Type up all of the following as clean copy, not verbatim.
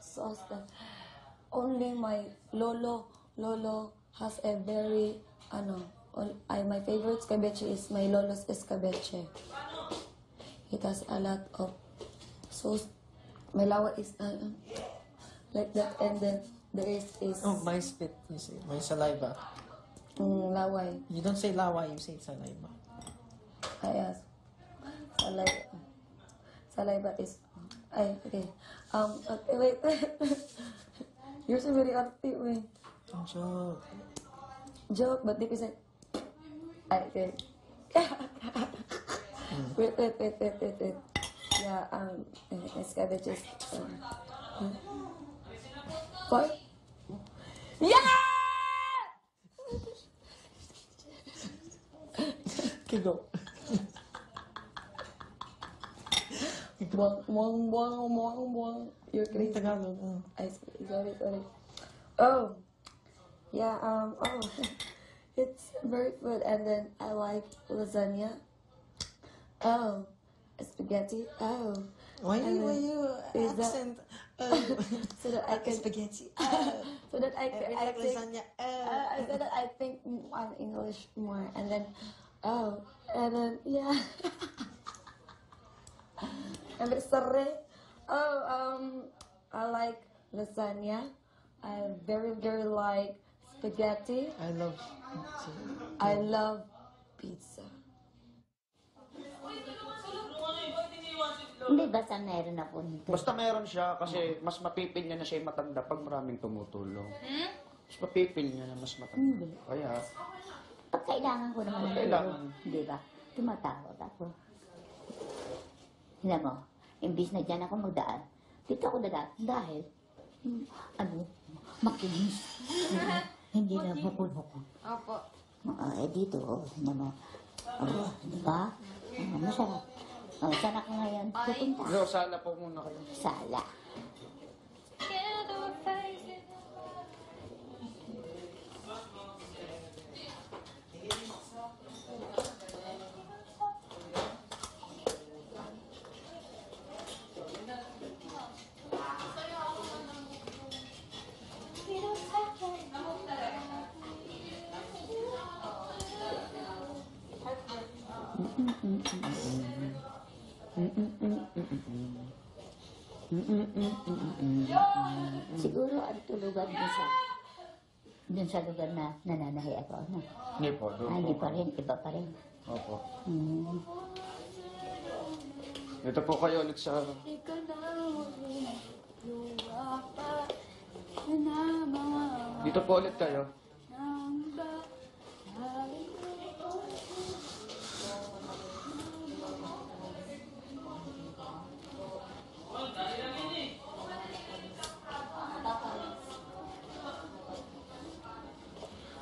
sauce that only my lolo has a very my favorite escabeche is my lolo's escabeche. It has a lot of sauce. My lawa is like that, and then there is Oh, my spit, you say. My saliva. laway. You don't say laway, you say saliva. Yes. Saliva is okay. Okay, wait. You're so very active, wait. Joke. Joke, but deep inside. Okay. Wait. Yeah, escabeches. What? Yeah! Okay, go. Buang. You're crazy. Tagalog. Sorry. Oh, yeah. It's very good, and then I like lasagna. Oh, spaghetti. Oh, Why and you pizza. accent? So that I can Spaghetti. so that I can Like lasagna. so that I think on English more, and then yeah. And sorry. I like lasagna. I very like spaghetti. I love pizza. Hindi, basta meron ako nito. Basta meron siya kasi mas mapipil niya na siya yung matanda pag maraming tumutulong. Mas mapipil niya na mas matanda. Hindi. Kaya, Pag kailangan ko naman ng Kailangan. tulong, di ba? Tumatawag ako. Alam mo, imbis na dyan ako magdaan, dito ako dadaan dahil, makinis. Hindi na bukol-bukol. Opo. Dito, alam mo, di ba? Masarap. Saan ako ngayon pupunta? no, sala po muna kayo. Sala. Siguro ang tulugan dun sa lugar na nananahi ako, ano? Hindi po, doon Hindi po. pa rin, iba pa rin. Opo. Mm. Ito po kayo ulit sa... Dito po ulit kayo.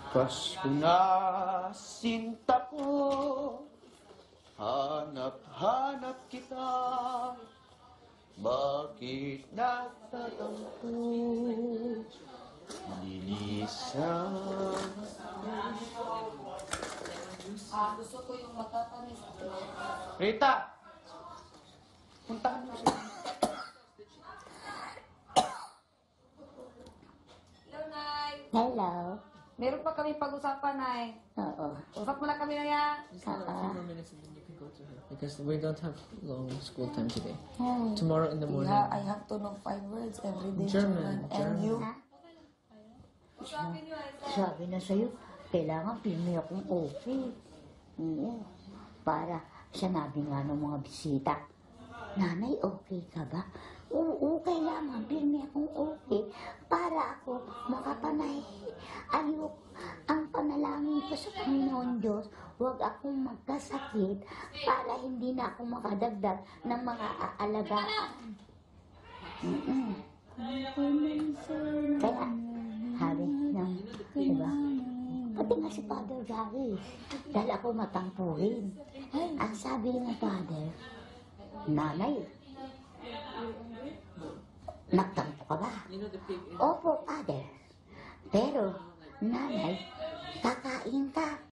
Pasko na sinta ko, hanap kita, bakit natatampo, nilisan. Gusto ko yung matatamis. Rita! Puntahan mo siya. Hello, Nay. Hello. Meron pa kami pag-usapan, Nay. Oo. Usap mo na kami na yan. Just a few more minutes and then you can go to her. Because we don't have long school time today. Hey. Tomorrow in the morning. Yeah, I have to know 5 words every day. German. And you? Ha? Sabi na sa'yo, kailangan pirmi akong okay. Oo. Para sinabi nga ng mga bisita, Nanay, okay ka ba? Oo, kailangan pirmi akong okay para ako makapanay. Ayok, ang panalangin ko sa Panginoon Diyos, huwag akong magkasakit para hindi na ako makadagdag ng mga aalagaan. Kaya, sabi ng, diba? Pati nga si Father Gary, dahil ako matampuhin. Ang sabi ng Father, Nanay, nagtampo ka ba? Opo, Father. Pero, Nanay, kakain ka.